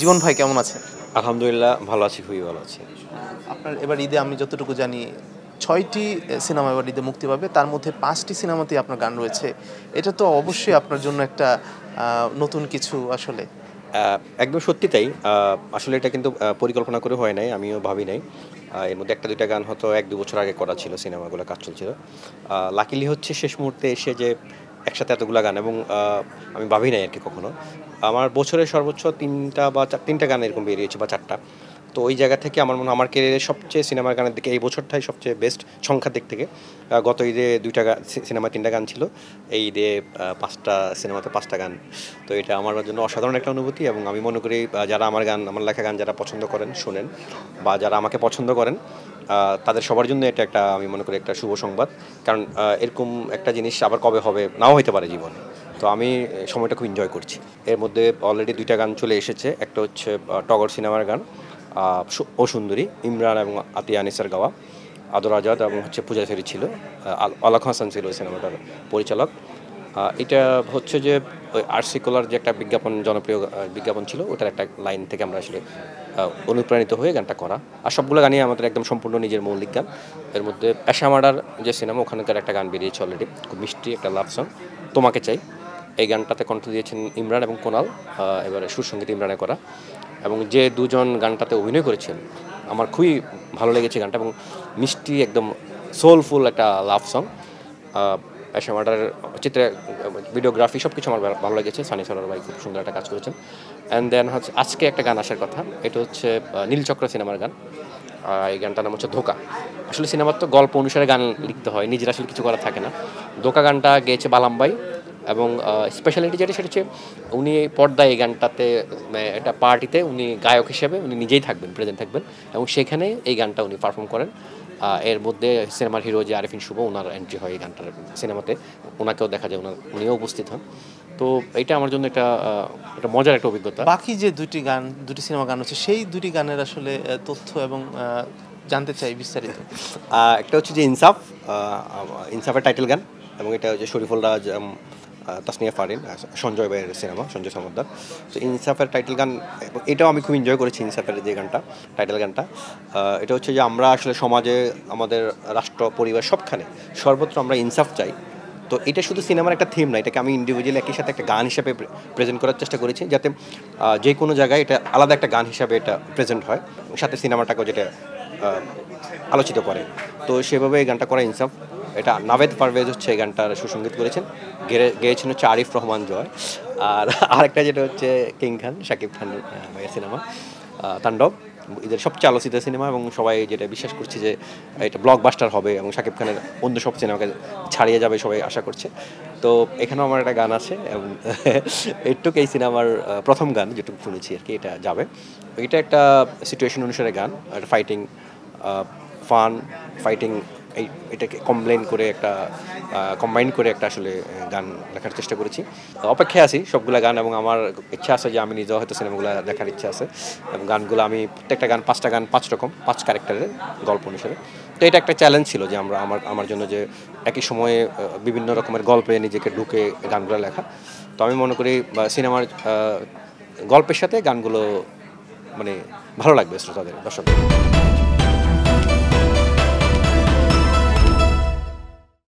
জীবন ভাই কেমন আছেন? আলহামদুলিল্লাহ ভালো আছি, খুবই ভালো আছি। আপনার এবার ঈদে আমি যতটুকু জানি ৬টি সিনেমা এবার ঈদে মুক্তি পাবে, তার মধ্যে ৫টি সিনেমাতেই আপনার গান রয়েছে। এটা তো অবশ্যই আপনার জন্য একটা নতুন কিছু আসলে। একদম সত্যি তাই। আসলে এটা কিন্তু পরিকল্পনা করে হয় নাই, আমিও ভাবি নাই। এর মধ্যে ১টা ২টা গান হয়তো ১-২ বছর আগে করা ছিল, সিনেমাগুলো কাজ চলছিল। লাকিলি হচ্ছে শেষ মুহূর্তে এসে যে একসাথে এতগুলা গান এবং আমি ভাবি নাই আরকি কখনো। আমার বছরে সর্বোচ্চ ৩টা বা ৩টা গান এরকম বেরিয়েছে বা ৪টা। তো ওই জায়গা থেকে আমার মনে হয় আমার ক্যারিয়ারের সবচেয়ে সিনেমার গানের দিকে এই বছরটাই সবচেয়ে বেস্ট সংখ্যার দিক থেকে। গত ঈদে ২টা সিনেমায় ৩টা গান ছিল। এই ঈদে ৫টা সিনেমাতে ৫টা গান। তো এটা আমার জন্য অসাধারণ একটা অনুভূতি এবং আমি মনে করি যারা আমার গান, আমার লেখা গান যারা পছন্দ করেন, শোনেন বা যারা আমাকে পছন্দ করেন, তাদের সবার জন্য এটা একটা, আমি মনে করি একটা শুভ সংবাদ। কারণ এরকম একটা জিনিস আবার কবে হবে নাও হইতে পারে জীবনে। তো আমি সময়টা খুব এনজয় করছি। এর মধ্যে অলরেডি ২টা গান চলে এসেছে। একটা হচ্ছে টগর সিনেমার গান ও সুন্দরী, ইমরান এবং আতিয়া আনিসের গাওয়া। আদর আজাদ এবং হচ্ছে পূজা ফেরি ছিল, আলাক হাসান ছিল ওই সিনেমাটার পরিচালক। এটা হচ্ছে যে ওই আরসি কলার যে একটা বিজ্ঞাপন, জনপ্রিয় বিজ্ঞাপন ছিল, ওটার একটা লাইন থেকে আমরা আসলে অনুপ্রাণিত হয়ে গানটা করা। আর সবগুলো গানই আমাদের একদম সম্পূর্ণ নিজের মৌলিক গান। এর মধ্যে অ্যাশামাডার যে সিনেমা, ওখানকার একটা গান বেরিয়েছে অলরেডি, খুব মিষ্টি একটা লাভ সং, তোমাকে চাই। এই গানটাতে কণ্ঠ দিয়েছেন ইমরান এবং কোনাল। এবারে সুরসঙ্গীত ইমরানে করা এবং যে দুজন গানটাতে অভিনয় করেছেন, আমার খুবই ভালো লেগেছে গানটা এবং মিষ্টি একদম সোলফুল একটা লাভ সং। অ্যাশামাডার চিত্রে, ভিডিওগ্রাফি সব কিছু আমার ভালো লেগেছে। সানি সরোয়ার ভাই খুব সুন্দর একটা কাজ করেছেন। অ্যান্ড দেন হচ্ছে আজকে একটা গান আসার কথা, এটা হচ্ছে নীলচক্র সিনেমার গান। এই গানটার নাম হচ্ছে ধোকা। আসলে সিনেমার তো গল্প অনুসারে গান লিখতে হয়, নিজের আসলে কিছু করার থাকে না। ধোকা গানটা গেয়েছে বালাম ভাই এবং স্পেশালিটি যেটা সেটা হচ্ছে উনি পর্দায় এই গানটাতে একটা পার্টিতে উনি গায়ক হিসেবে উনি নিজেই থাকবেন, প্রেজেন্ট থাকবেন এবং সেখানে এই গানটা উনি পারফর্ম করেন। এর মধ্যে সিনেমার হিরো যে আরিফিন শুভ, ওনার এন্ট্রি হয় এই গানটার সিনেমাতে, ওনাকেও দেখা যায়, উনিও উপস্থিত হন। তো এটা আমার জন্য একটা মজার একটা অভিজ্ঞতা। বাকি যে দুটি সিনেমা গান হচ্ছে, সেই দুটি গানের আসলে তথ্য এবং জানতে চাই বিস্তারিত। একটা হচ্ছে যে ইনসাফ, ইনসাফের টাইটেল গান এবং এটা হচ্ছে শরীফুল রাজ, তাসনিয়া ফারিন, সঞ্জয় ভাইয়ের সিনেমা, সঞ্জয় সমদ্দার। তো ইনসাফের টাইটেল গান, এটাও আমি খুব এনজয় করেছি। ইনসাফের যে গানটা, টাইটেল গানটা, এটা হচ্ছে যে আমরা আসলে সমাজে, আমাদের রাষ্ট্র, পরিবার, সবখানে সর্বত্র আমরা ইনসাফ চাই। তো এটা শুধু সিনেমার একটা থিম না, এটাকে আমি ইন্ডিভিজুয়ালি একই সাথে একটা গান হিসাবে প্রেজেন্ট করার চেষ্টা করেছি, যাতে যে কোনো জায়গায় এটা আলাদা একটা গান হিসাবে এটা প্রেজেন্ট হয়, সাথে সিনেমাটাকেও যেটা আলোচিত করে। তো সেভাবে এই গানটা করা ইনসাফ। এটা নাভেদ পারভেজ হচ্ছে এই গানটার সুসঙ্গীত করেছেন, গেয়েছেন হচ্ছে আরিফ রহমান জয়। আর আরেকটা যেটা হচ্ছে কিং খান, শাকিব খান ভাইয়ের সিনেমা তাণ্ডব, এদের সবচেয়ে আলোচিত সিনেমা এবং সবাই যেটা বিশ্বাস করছে যে এটা ব্লকবাস্টার হবে এবং শাকিব খানের অন্য সব সিনেমাকে ছাড়িয়ে যাবে সবাই আশা করছে। তো এখানেও আমার একটা গান আছে এবং এইটুকু এই সিনেমার প্রথম গান যেটুকু শুনেছি আর কি, এটা যাবে। এটা একটা সিচুয়েশন অনুসারে গান, একটা ফাইটিং, ফান ফাইটিং, এটাকে কম্বাইন করে একটা আসলে গান লেখার চেষ্টা করেছি। অপেক্ষায় আছি সবগুলা গান এবং আমার ইচ্ছা আছে যে আমি নিজেও হয়তো সিনেমাগুলো দেখার ইচ্ছা আছে এবং গানগুলো আমি প্রত্যেকটা গান 5টা গান 5 রকম 5 ক্যারেক্টারের গল্প অনুসারে। তো এটা একটা চ্যালেঞ্জ ছিল যে আমার জন্য যে একই সময়ে বিভিন্ন রকমের গল্পে নিজেকে ঢুকে গানগুলো লেখা। তো আমি মনে করি সিনেমার গল্পের সাথে গানগুলো মানে ভালো লাগবে শ্রোতাদের, দর্শকদের।